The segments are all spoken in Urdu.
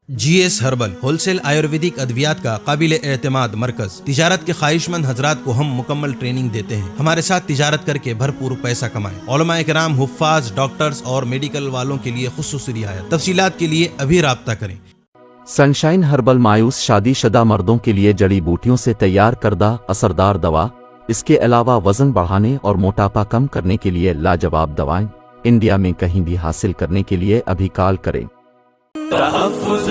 جی S herbal wholesale Ayurvedic ادویات کا قابل اعتماد مرکز تجارت کے خواہش مند حضرات کو ہم مکمل ٹریننگ دیتے ہیں. ہمارے ساتھ تجارت کر کے بھرپور پیسہ کمائیں. علماء کرام، حفاظ، ڈاکٹرز اور میڈیکل والوں کے لیے خصوصی رعایت. تفصیلات کے لیے ابھی رابطہ کریں. سنشائن ہربل مایوس شادی شدہ مردوں کے لیے جڑی بوٹیوں سے تیار کردہ اثردار دوا. اس کے علاوہ وزن بڑھانے اور موٹاپا کم کرنے کے لیے لاجواب دوائیں انڈیا میں کہیں بھی حاصل کرنے کے لیے ابھی کال کریں. تحفظ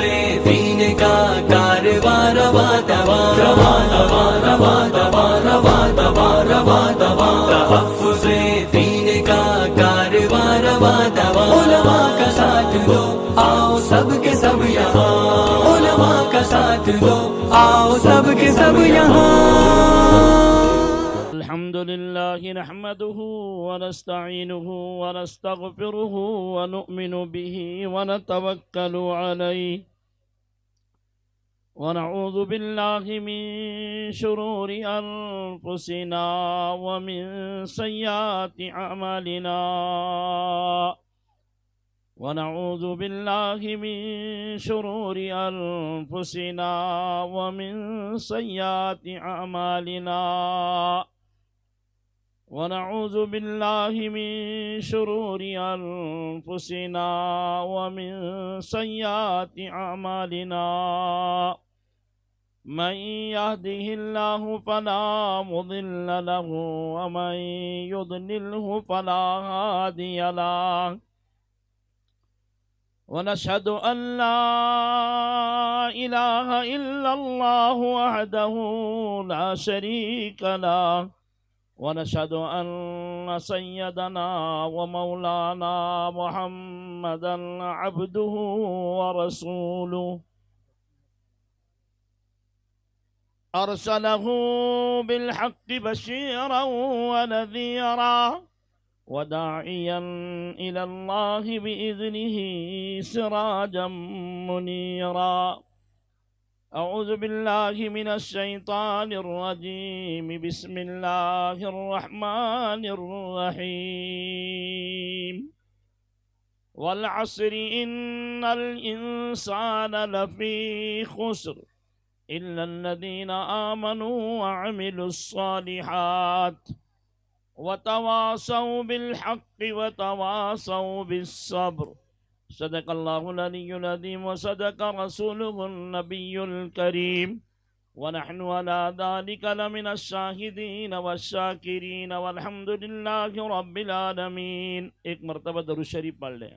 دین کا کاروبار روا دوا روا دوا روا دوا روا دوا روا دوا تحفظ دین کا کاروبار روا دوا. علماء کا ساتھ دو آؤ سب کے سب یہاں. علماء کا ساتھ دو آؤ سب کے سب یہاں. الحمد لله نحمده ونستعينه ونستغفره ونؤمن به ونتوكل عليه ونعوذ بالله من شرور أنفسنا ومن سيئات أعمالنا ونعوذ بالله من شرور أنفسنا ومن سيئات أعمالنا ونعوذ بالله من شرور أنفسنا ومن سيئات أعمالنا من يهده الله فلا مضل له ومن يضلله فلا هادي له ونشهد أن لا إله إلا الله وحده لا شريك له ونشهد أن سيدنا ومولانا محمدا عبده ورسوله أرسله بالحق بشيرا ونذيرا وداعيا إلى الله بإذنه سراجا منيرا. أعوذ بالله من الشيطان الرجيم. بسم الله الرحمن الرحيم. والعصر إن الإنسان لفي خسر إلا الذين آمنوا وعملوا الصالحات وتواصوا بالحق وتواصوا بالصبر. صدق الله العلي العظيم وصدق رسوله النبي الكريم ونحن على ذلك لمن الشاهدين والشاكرين والحمد لله رب العالمين. ایک مرتبہ درود شریف پڑھ لیں.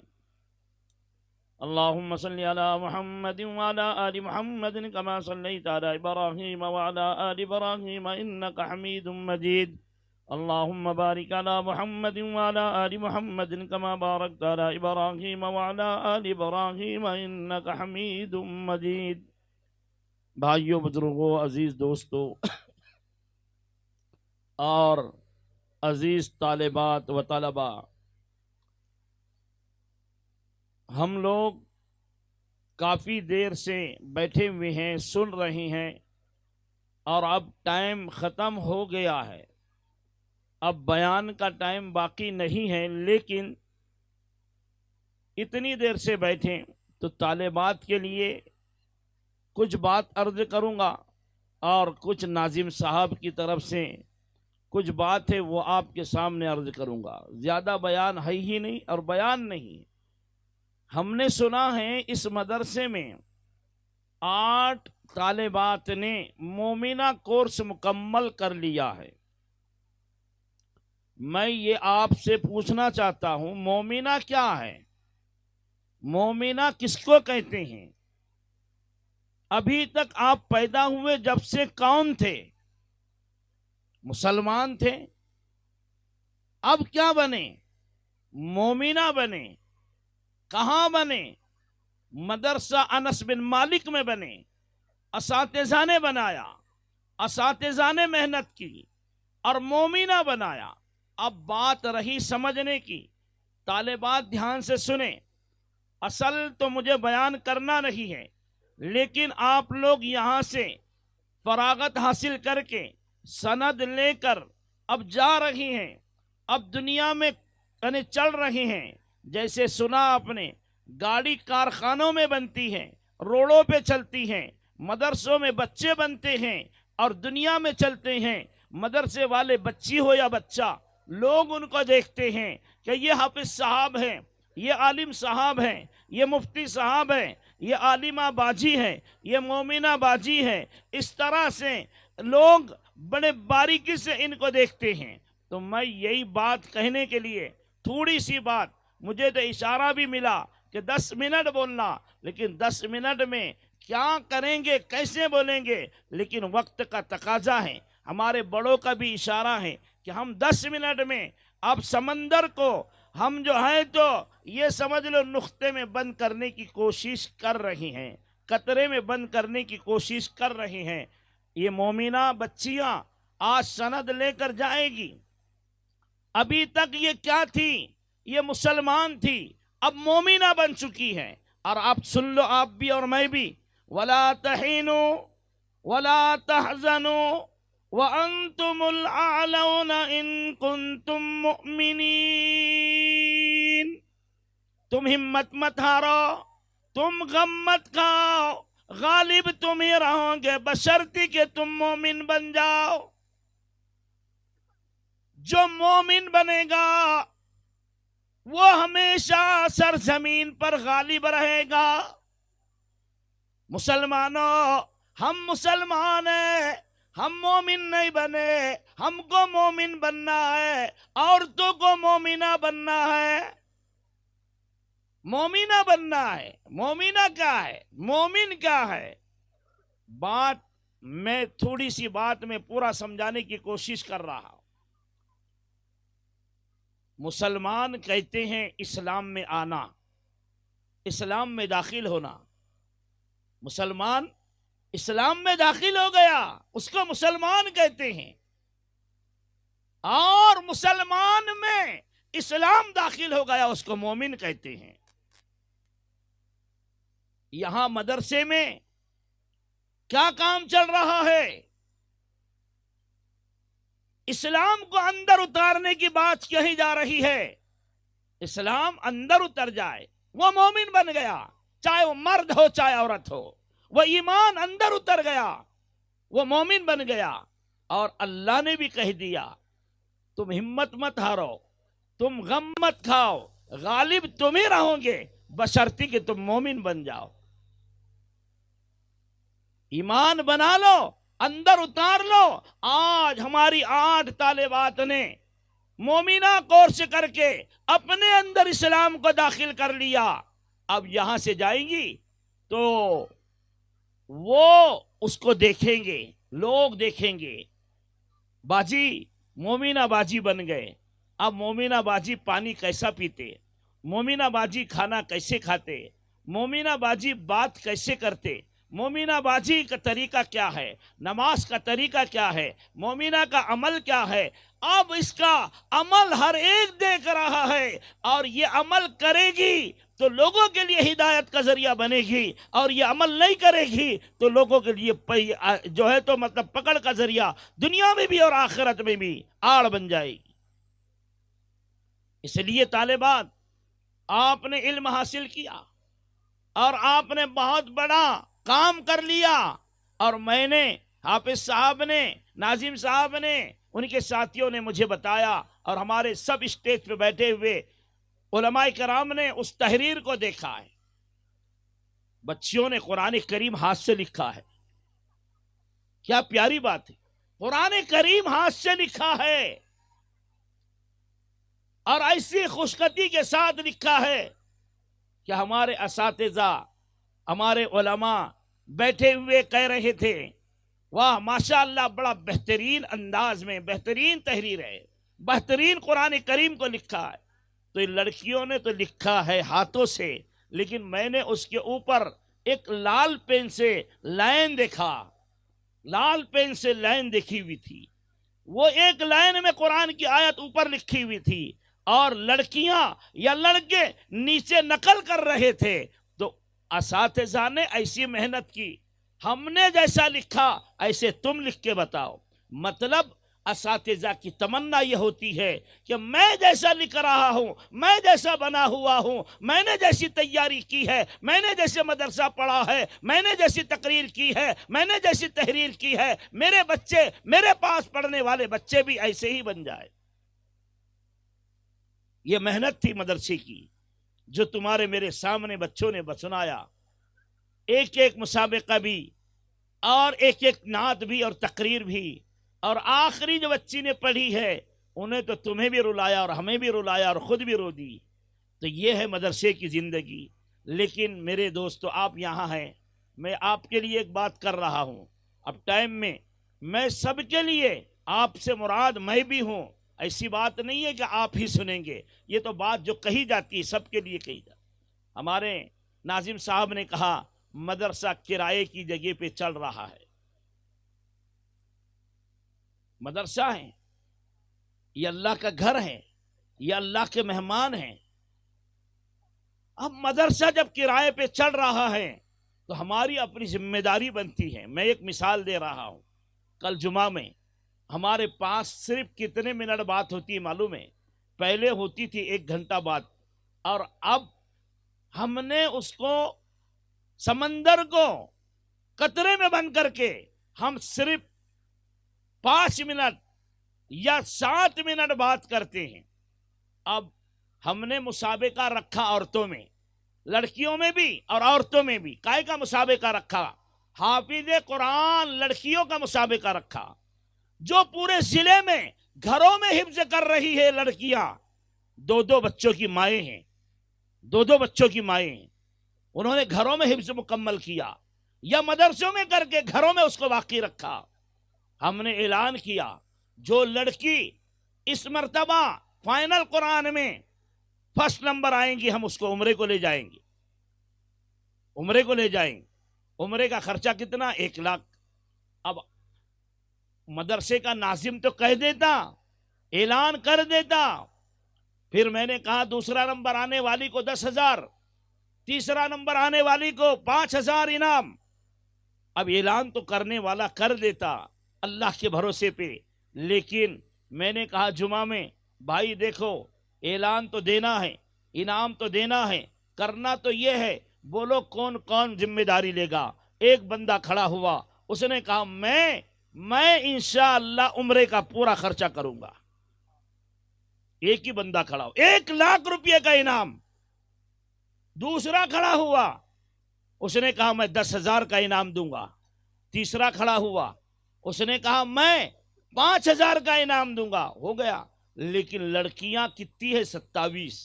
اللهم صل على محمد وعلى آل محمد كما صليت على إبراهيم وعلى آل إبراهيم إنك حميد مجيد. اللهم بارك على محمد وعلى آل محمد كما باركت على إبراهيم وعلى آل إبراهيم إنك حميد مجيد. بھائیو، بزرگوں، عزیز دوستو اور عزیز طالبات و طلباء، ہم لوگ کافی دیر سے بیٹھے ہوئے ہیں، سن رہے ہیں، اور اب ٹائم ختم ہو گیا ہے. اب بیان کا ٹائم باقی نہیں ہے، لیکن اتنی دیر سے بیٹھیں تو طالبات کے لیے کچھ بات عرض کروں گا، اور کچھ ناظم صاحب کی طرف سے کچھ بات ہے وہ آپ کے سامنے عرض کروں گا. زیادہ بیان ہے ہی نہیں، اور بیان نہیں. ہم نے سنا ہے اس مدرسے میں 8 طالبات نے مومنہ کورس مکمل کر لیا ہے. میں یہ آپ سے پوچھنا چاہتا ہوں، مومنہ کیا ہے؟ مومنہ کس کو کہتے ہیں؟ ابھی تک آپ پیدا ہوئے جب سے کون تھے؟ مسلمان تھے. اب کیا بنے؟ مومنہ بنے. کہاں بنے؟ مدرسہ انس بن مالک میں بنے. اساتذہ نے بنایا، اساتذہ نے محنت کی اور مومنہ بنایا. اب بات رہی سمجھنے کی. طالبات دھیان سے سنیں. اصل تو مجھے بیان کرنا نہیں ہے، لیکن آپ لوگ یہاں سے فراغت حاصل کر کے سند لے کر اب جا رہی ہیں، اب دنیا میں چل رہی ہیں. جیسے سنا آپ نے گاڑی کارخانوں میں بنتی ہے، روڈوں پہ چلتی ہیں، مدرسوں میں بچے بنتے ہیں اور دنیا میں چلتے ہیں، مدرسے والے بچی ہو یا بچہ، لوگ ان کو دیکھتے ہیں کہ یہ حافظ صاحب ہیں، یہ عالم صاحب ہیں، یہ مفتی صاحب ہیں، یہ عالمہ باجی ہیں، یہ مومنہ باجی ہیں۔ اس طرح سے لوگ بڑے باریکی سے ان کو دیکھتے ہیں۔ تو میں یہی بات کہنے کے لیے، تھوڑی سی بات، مجھے تو اشارہ بھی ملا کہ 10 منٹ بولنا، لیکن 10 منٹ میں کیا کریں گے، کیسے بولیں گے، لیکن وقت کا تقاضا ہے، ہمارے بڑوں کا بھی اشارہ ہے کہ ہم 10 منٹ میں اب سمندر کو ہم جو ہے تو یہ سمجھ لو نقطے میں بند کرنے کی کوشش کر رہی ہیں، قطرے میں بند کرنے کی کوشش کر رہی ہیں۔ یہ مومنہ بچیاں آج سند لے کر جائے گی۔ ابھی تک یہ کیا تھی؟ یہ مسلمان تھی، اب مومنہ بن چکی ہے۔ اور آپ سن لو، آپ بھی اور میں بھی، وَلَا تَحِنُوا وَلَا تَحْزَنُوا وَأَنْتُمُ الْأَعْلَوْنَ إِن كُنْتُم مُؤْمِنِينَ۔ تم ہمت مت ہارو، تم غم مت کھاؤ، غالب تم ہی رہو گے بشرطی کہ تم مومن بن جاؤ۔ جو مومن بنے گا وہ ہمیشہ سرزمین پر غالب رہے گا۔ مسلمانوں، ہم مسلمان ہیں، ہم مومن نہیں بنے، ہم کو مومن بننا ہے، عورتوں کو مومنہ بننا ہے، مومنہ بننا ہے۔ مومنہ کیا ہے؟ مومن کیا ہے؟ بات میں تھوڑی سی بات میں پورا سمجھانے کی کوشش کر رہا ہوں۔ مسلمان کہتے ہیں اسلام میں آنا، اسلام میں داخل ہونا۔ مسلمان اسلام میں داخل ہو گیا، اس کو مسلمان کہتے ہیں۔ اور مسلمان میں اسلام داخل ہو گیا، اس کو مومن کہتے ہیں۔ یہاں مدرسے میں کیا کام چل رہا ہے؟ اسلام کو اندر اتارنے کی بات کہی جا رہی ہے۔ اسلام اندر اتر جائے، وہ مومن بن گیا، چاہے وہ مرد ہو چاہے عورت ہو۔ وہ ایمان اندر اتر گیا، وہ مومن بن گیا۔ اور اللہ نے بھی کہہ دیا تم ہمت مت ہارو، تم غم مت کھاؤ، غالب تم ہی رہو گے بشرطی کہ تم مومن بن جاؤ۔ ایمان بنا لو، اندر اتار لو۔ آج ہماری 8 طالبات نے مومنہ کورس کر کے اپنے اندر اسلام کو داخل کر لیا۔ اب یہاں سے جائیں گی تو وہ اس کو دیکھیں گے، لوگ دیکھیں گے، باجی مومنہ باجی بن گئے۔ اب مومنہ باجی پانی کیسا پیتے، مومنہ باجی کھانا کیسے کھاتے، مومنہ باجی بات کیسے کرتے، مومنہ باجی کا طریقہ کیا ہے، نماز کا طریقہ کیا ہے، مومنہ کا عمل کیا ہے۔ اب اس کا عمل ہر ایک دیکھ رہا ہے، اور یہ عمل کرے گی تو لوگوں کے لیے ہدایت کا ذریعہ بنے گی، اور یہ عمل نہیں کرے گی تو لوگوں کے لیے جو ہے تو مطلب پکڑ کا ذریعہ دنیا میں بھی اور آخرت میں بھی آڑ بن جائے گی۔ اس لیے طالبات، آپ نے علم حاصل کیا اور آپ نے بہت بڑا کام کر لیا، اور میں نے، حافظ صاحب نے، ناظم صاحب نے، ان کے ساتھیوں نے مجھے بتایا، اور ہمارے سب اسٹیج پہ بیٹھے ہوئے علماء کرام نے اس تحریر کو دیکھا ہے۔ بچیوں نے قرآن کریم ہاتھ سے لکھا ہے، کیا پیاری بات ہے، قرآن کریم ہاتھ سے لکھا ہے، اور ایسی خوشخطی کے ساتھ لکھا ہے کہ ہمارے اساتذہ، ہمارے علماء بیٹھے ہوئے کہہ رہے تھے واہ ماشاءاللہ، بڑا بہترین انداز میں بہترین تحریر ہے، بہترین قرآن کریم کو لکھا ہے۔ تو لڑکیوں نے تو لکھا ہے ہاتھوں سے، لیکن میں نے اس کے اوپر ایک لال پین سے لائن دیکھا، لال پین سے لائن دیکھی ہوئی تھی، وہ ایک لائن میں قرآن کی آیت اوپر لکھی ہوئی تھی، اور لڑکیاں یا لڑکے نیچے نقل کر رہے تھے۔ تو اساتذہ نے ایسی محنت کی، ہم نے جیسا لکھا ایسے تم لکھ کے بتاؤ۔ مطلب اساتذہ کی تمنا یہ ہوتی ہے کہ میں جیسا لکھ رہا ہوں، میں جیسا بنا ہوا ہوں، میں نے جیسی تیاری کی ہے، میں نے جیسے مدرسہ پڑھا ہے، میں نے جیسی تقریر کی ہے، میں نے جیسی تحریر کی ہے، میرے بچے، میرے پاس پڑھنے والے بچے بھی ایسے ہی بن جائے۔ یہ محنت تھی مدرسے کی جو تمہارے میرے سامنے بچوں نے سنایا، ایک ایک مسابقہ بھی اور ایک ایک نعت بھی اور تقریر بھی، اور آخری جو بچی نے پڑھی ہے انہیں تو تمہیں بھی رلایا اور ہمیں بھی رلایا اور خود بھی رو دی۔ تو یہ ہے مدرسے کی زندگی۔ لیکن میرے دوستو، آپ یہاں ہیں، میں آپ کے لیے ایک بات کر رہا ہوں۔ اب ٹائم میں سب کے لیے، آپ سے مراد میں بھی ہوں، ایسی بات نہیں ہے کہ آپ ہی سنیں گے، یہ تو بات جو کہی جاتی ہے سب کے لیے کہی جاتی۔ ہمارے ناظم صاحب نے کہا مدرسہ کرائے کی جگہ پہ چل رہا ہے۔ مدرسہ ہے، یہ اللہ کا گھر ہے، یہ اللہ کے مہمان ہیں۔ اب مدرسہ جب کرائے پہ چل رہا ہے تو ہماری اپنی ذمہ داری بنتی ہے۔ میں ایک مثال دے رہا ہوں، کل جمعہ میں ہمارے پاس صرف کتنے منٹ بات ہوتی ہے معلوم ہے؟ پہلے ہوتی تھی 1 گھنٹہ بات، اور اب ہم نے اس کو سمندر کو قطرے میں بند کر کے ہم صرف 5 منٹ یا 7 منٹ بات کرتے ہیں۔ اب ہم نے مسابقہ رکھا عورتوں میں، لڑکیوں میں بھی اور عورتوں میں بھی۔ کائے کا مسابقہ رکھا؟ حافظ قرآن لڑکیوں کا مسابقہ رکھا، جو پورے ضلع میں گھروں میں حفظ کر رہی ہے لڑکیاں، 2 بچوں کی مائیں ہیں، 2 بچوں کی مائیں ہیں، انہوں نے گھروں میں حفظ مکمل کیا یا مدرسوں میں کر کے گھروں میں اس کو باقی رکھا۔ ہم نے اعلان کیا جو لڑکی اس مرتبہ فائنل قرآن میں فرسٹ نمبر آئیں گی، ہم اس کو عمرے کو لے جائیں گے، عمرے کو لے جائیں گے۔ عمرے کا خرچہ کتنا؟ 1 لاکھ۔ اب مدرسے کا ناظم تو کہہ دیتا، اعلان کر دیتا، پھر میں نے کہا دوسرا نمبر آنے والی کو 10,000، تیسرا نمبر آنے والی کو 5,000 انعام۔ اب اعلان تو کرنے والا کر دیتا اللہ کے بھروسے پہ، لیکن میں نے کہا جمعہ میں، بھائی دیکھو اعلان تو دینا ہے، انعام تو دینا ہے، کرنا تو یہ ہے، بولو کون کون ذمہ داری لے گا؟ ایک بندہ کھڑا ہوا، اس نے کہا میں انشاءاللہ عمرے کا پورا خرچہ کروں گا۔ ایک ہی بندہ کھڑا ہو، 1 لاکھ روپے کا انعام۔ دوسرا کھڑا ہوا، اس نے کہا میں 10,000 کا انعام دوں گا۔ تیسرا کھڑا ہوا، اس نے کہا میں 5,000 کا انعام دوں گا۔ ہو گیا، لیکن لڑکیاں کتنی ہے؟ 27۔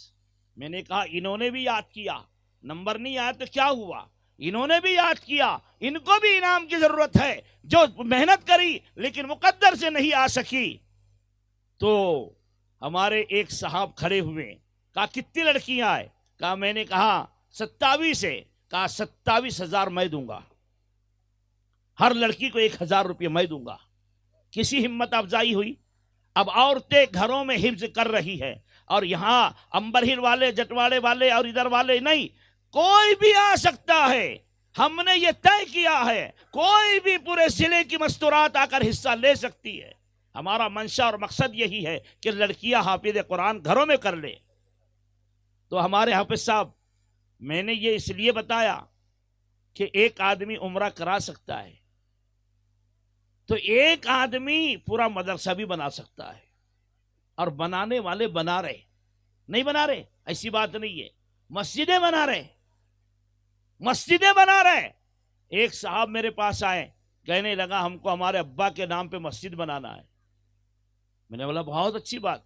میں نے کہا انہوں نے بھی یاد کیا، نمبر نہیں آیا تو کیا ہوا، انہوں نے بھی یاد کیا، ان کو بھی انعام کی ضرورت ہے، جو محنت کری لیکن مقدر سے نہیں آ سکی۔ تو ہمارے ایک صاحب کھڑے ہوئے، کہا کتنی لڑکیاں آئے؟ کہا میں نے کہا 27 ہے۔ کہا 27,000 میں دوں گا، ہر لڑکی کو 1,000 روپے میں دوں گا۔ کسی ہمت افزائی ہوئی؟ اب عورتیں گھروں میں حفظ کر رہی ہے، اور یہاں امبر ہل والے، جٹواڑے والے اور ادھر والے نہیں، کوئی بھی آ سکتا ہے۔ ہم نے یہ طے کیا ہے کوئی بھی پورے ضلع کی مستورات آ کر حصہ لے سکتی ہے۔ ہمارا منشا اور مقصد یہی ہے کہ لڑکیاں حافظ قرآن گھروں میں کر لے۔ تو ہمارے حافظ صاحب، میں نے یہ اس لیے بتایا کہ ایک آدمی عمرہ کرا سکتا ہے تو ایک آدمی پورا مدرسہ بھی بنا سکتا ہے، اور بنانے والے بنا رہے، نہیں بنا رہے ایسی بات نہیں ہے، مسجدیں بنا رہے، مسجدیں بنا رہے۔ ایک صاحب میرے پاس آئے، کہنے لگا ہم کو ہمارے ابا کے نام پہ مسجد بنانا ہے۔ میں نے بولا بہت اچھی بات۔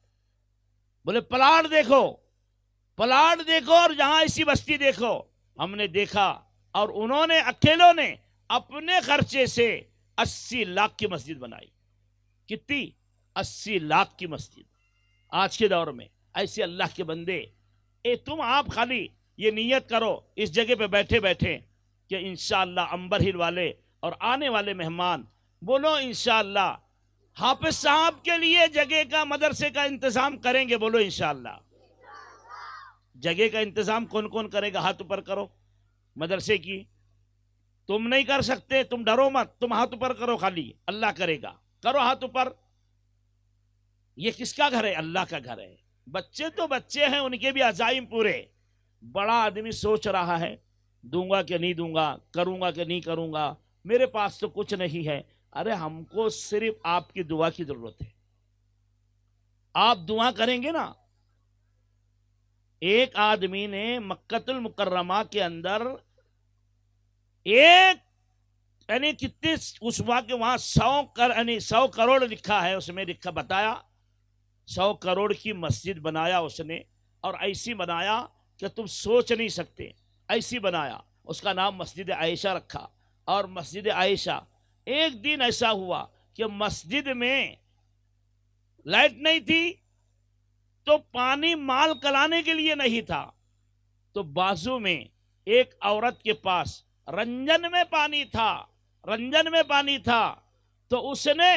بولے پلاٹ دیکھو، پلاٹ دیکھو اور جہاں ایسی بستی دیکھو۔ ہم نے دیکھا، اور انہوں نے اکیلوں نے اپنے خرچے سے 80 لاکھ کی مسجد بنائی۔ کتنی؟ 80 لاکھ کی مسجد۔ آج کے دور میں ایسے اللہ کے بندے، تم آپ خالی یہ نیت کرو اس جگہ پہ بیٹھے بیٹھے کہ انشاءاللہ امبر ہل والے اور آنے والے مہمان، بولو انشاءاللہ حافظ صاحب کے لیے جگہ کا، مدرسے کا انتظام کریں گے، بولو انشاءاللہ۔ جگہ کا انتظام کون کون کرے گا؟ ہاتھ اوپر کرو۔ مدرسے کی تم نہیں کر سکتے، تم ڈرو مت، تم ہاتھ اوپر کرو، خالی اللہ کرے گا، کرو ہاتھ اوپر۔ یہ کس کا گھر ہے؟ اللہ کا گھر ہے. بچے تو بچے ہیں، ان کے بھی عزائم پورے. بڑا آدمی سوچ رہا ہے دوں گا کہ نہیں دوں گا، کروں گا کہ نہیں کروں گا، میرے پاس تو کچھ نہیں ہے. ارے ہم کو صرف آپ کی دعا کی ضرورت ہے. آپ دعا کریں گے نا. ایک آدمی نے مکہ المکرمہ کے اندر ایک یعنی کتنے اس وقت وہاں 100 کروڑ لکھا ہے، اس میں لکھا بتایا 100 کروڑ کی مسجد بنایا اس نے، اور ایسی بنایا کہ تم سوچ نہیں سکتے. ایسی بنایا، اس کا نام مسجد عائشہ رکھا. اور مسجد عائشہ ایک دن ایسا ہوا کہ مسجد میں لائٹ نہیں تھی تو پانی مال کلانے کے لیے نہیں تھا، تو بازو میں ایک عورت کے پاس رنجن میں پانی تھا، تو اس نے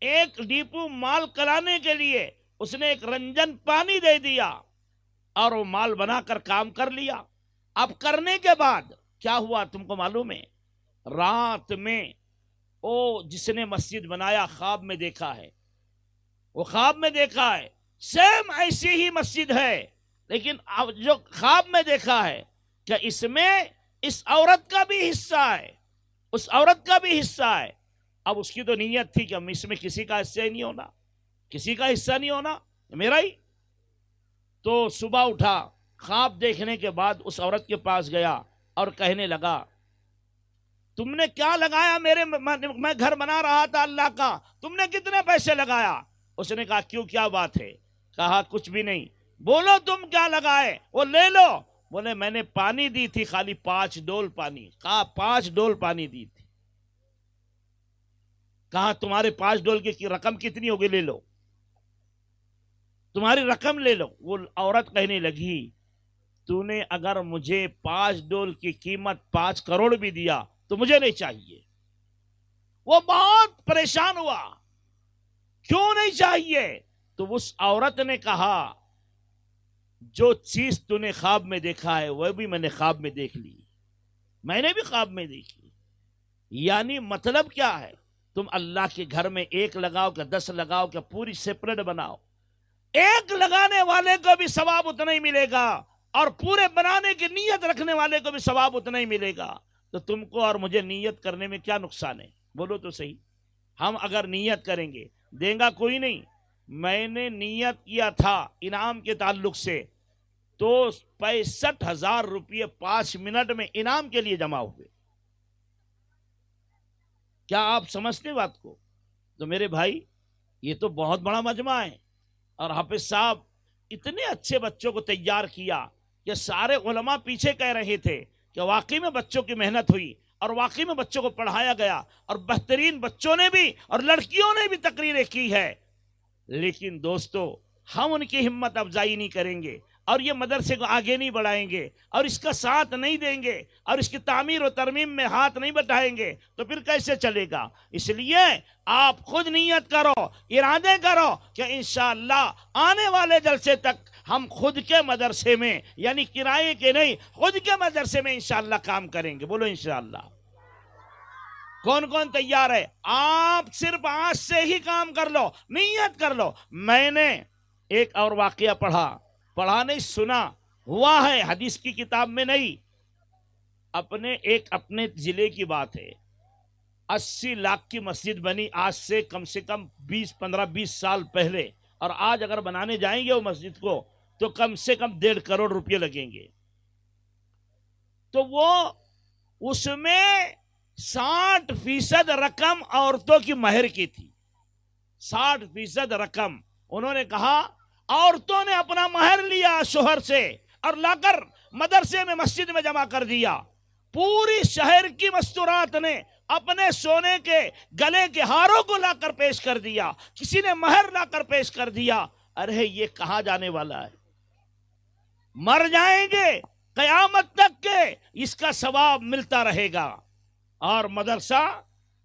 ایک ڈیپو مال کلانے کے لیے اس نے ایک رنجن پانی دے دیا اور وہ مال بنا کر کام کر لیا. اب کرنے کے بعد کیا ہوا تم کو معلوم ہے؟ رات میں وہ جس نے مسجد بنایا خواب میں دیکھا ہے، وہ خواب میں دیکھا ہے سیم ایسی ہی مسجد ہے، لیکن اب جو خواب میں دیکھا ہے کہ اس میں اس عورت کا بھی حصہ ہے، اس عورت کا بھی حصہ ہے. اب اس کی تو نیت تھی کہ اس میں کسی کا حصہ نہیں ہونا، کسی کا حصہ نہیں ہونا، میرا ہی. تو صبح اٹھا، خواب دیکھنے کے بعد اس عورت کے پاس گیا اور کہنے لگا تم نے کیا لگایا میں گھر بنا رہا تھا اللہ کا، تم نے کتنے پیسے لگایا؟ اس نے کہا کیوں، کیا بات ہے؟ کہا کچھ بھی نہیں. بولو تم کیا لگائے، وہ لے لو. بولے میں نے پانی دی تھی خالی 5 ڈول پانی. کہا 5 ڈول پانی دی تھی. کہا تمہارے 5 ڈول کی رقم کتنی ہوگی، لے لو، تمہاری رقم لے لو. وہ عورت کہنے لگی تو نے اگر مجھے 5 ڈول کی قیمت 5 کروڑ بھی دیا تو مجھے نہیں چاہیے. وہ بہت پریشان ہوا، کیوں نہیں چاہیے؟ تو اس عورت نے کہا جو چیز تو نے خواب میں دیکھا ہے وہ بھی میں نے خواب میں دیکھ لی، میں نے بھی خواب میں دیکھی. یعنی مطلب کیا ہے؟ تم اللہ کے گھر میں 1 لگاؤ کہ 10 لگاؤ کہ پوری سیپریٹ بناؤ، ایک لگانے والے کو بھی ثواب اتنا ہی ملے گا اور پورے بنانے کی نیت رکھنے والے کو بھی ثواب اتنا ہی ملے گا. تو تم کو اور مجھے نیت کرنے میں کیا نقصان ہے؟ بولو تو صحیح. ہم اگر نیت کریں گے، دیں گا کوئی نہیں. میں نے نیت کیا تھا انعام کے تعلق سے تو 65,000 روپئے 5 منٹ میں انعام کے لیے جمع ہوئے. کیا آپ سمجھتے بات کو؟ تو میرے بھائی یہ تو بہت بڑا مجمع ہے، اور حافظ صاحب اتنے اچھے بچوں کو تیار کیا کہ سارے علماء پیچھے کہہ رہے تھے کہ واقعی میں بچوں کی محنت ہوئی اور واقعی میں بچوں کو پڑھایا گیا، اور بہترین بچوں نے بھی اور لڑکیوں نے بھی تقریریں کی ہے. لیکن دوستو ہم ان کی ہمت افزائی نہیں کریں گے اور یہ مدرسے کو آگے نہیں بڑھائیں گے اور اس کا ساتھ نہیں دیں گے اور اس کی تعمیر و ترمیم میں ہاتھ نہیں بٹھائیں گے تو پھر کیسے چلے گا؟ اس لیے آپ خود نیت کرو، ارادے کرو کہ انشاءاللہ آنے والے جلسے تک ہم خود کے مدرسے میں، یعنی کرائے کے نہیں، خود کے مدرسے میں انشاءاللہ کام کریں گے. بولو انشاءاللہ. کون کون تیار ہے؟ آپ صرف آج سے ہی کام کر لو، نیت کر لو. میں نے ایک اور واقعہ پڑھا نہیں، سنا ہوا ہے، حدیث کی کتاب میں نہیں. اپنے ضلع کی بات ہے. 80 لاکھ کی مسجد بنی آج سے کم 15-20 سال پہلے، اور آج اگر بنانے جائیں گے وہ مسجد کو تو کم سے کم 1.5 کروڑ روپے لگیں گے. تو وہ اس میں 60% رقم عورتوں کی مہر کی تھی. 60% رقم انہوں نے کہا عورتوں نے اپنا مہر لیا شوہر سے اور لا کر مدرسے میں مسجد میں جمع کر دیا. پوری شہر کی مستورات نے اپنے سونے کے گلے کے ہاروں کو لا کر پیش کر دیا، کسی نے مہر لا کر پیش کر دیا. ارے یہ کہاں جانے والا ہے؟ مر جائیں گے، قیامت تک کے اس کا ثواب ملتا رہے گا اور مدرسہ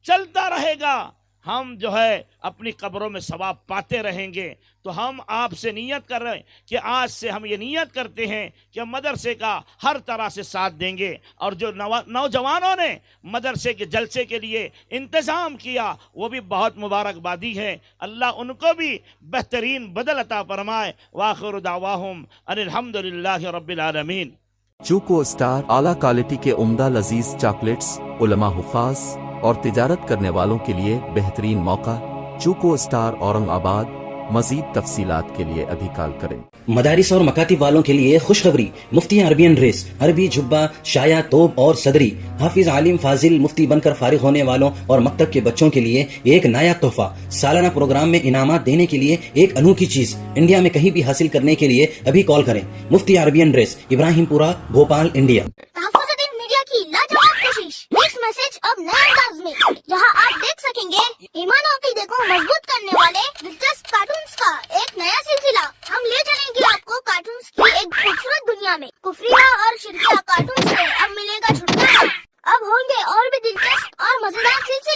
چلتا رہے گا. ہم جو ہے اپنی قبروں میں ثواب پاتے رہیں گے. تو ہم آپ سے نیت کر رہے ہیں کہ آج سے ہم یہ نیت کرتے ہیں کہ مدرسے کا ہر طرح سے ساتھ دیں گے. اور جو نوجوانوں نے مدرسے کے جلسے کے لیے انتظام کیا وہ بھی بہت مبارکبادی ہے. اللہ ان کو بھی بہترین بدل عطا فرمائے. وآخر دعواہم ان الحمدللہ رب العالمین. چوکو اسٹار اعلیٰ کوالٹی کے عمدہ لذیذ چاکلیٹس علماء، حفاظ اور تجارت کرنے والوں کے لیے بہترین موقع. چوکو اسٹار اورنگ آباد. مزید تفصیلات کے لیے ابھی کال کریں. مدارس اور مکاتب والوں کے لیے خوشخبری. مفتی عربین ڈریس، عربی جبہ، شایا، توب اور صدری. حافظ عالم فاضل مفتی بن کر فارغ ہونے والوں اور مکتب کے بچوں کے لیے ایک نیا تحفہ. سالانہ پروگرام میں انعامات دینے کے لیے ایک انوکھی چیز. انڈیا میں کہیں بھی حاصل کرنے کے لیے ابھی کال کریں. مفتی عربین ڈریس، ابراہیم پورہ، بھوپال، انڈیا. تحفظ میڈیا کی لاجواب کوشش. نیکسٹ میسج اب نئے انداز میں، جہاں آپ دیکھ سکیں گے ایمان و عقیدے کو مضبوط کرنے والے دلچسپ کارٹونز کا ایک نیا سلسلہ. ہم لے چلیں گے آپ کو کارٹونز کی ایک خوبصورت دنیا میں. کفریہ اور شرکیہ کارٹونز سے اب ملے گا چھٹکارا. اب ہوں گے اور بھی دلچسپ اور مزیدار سلسلے.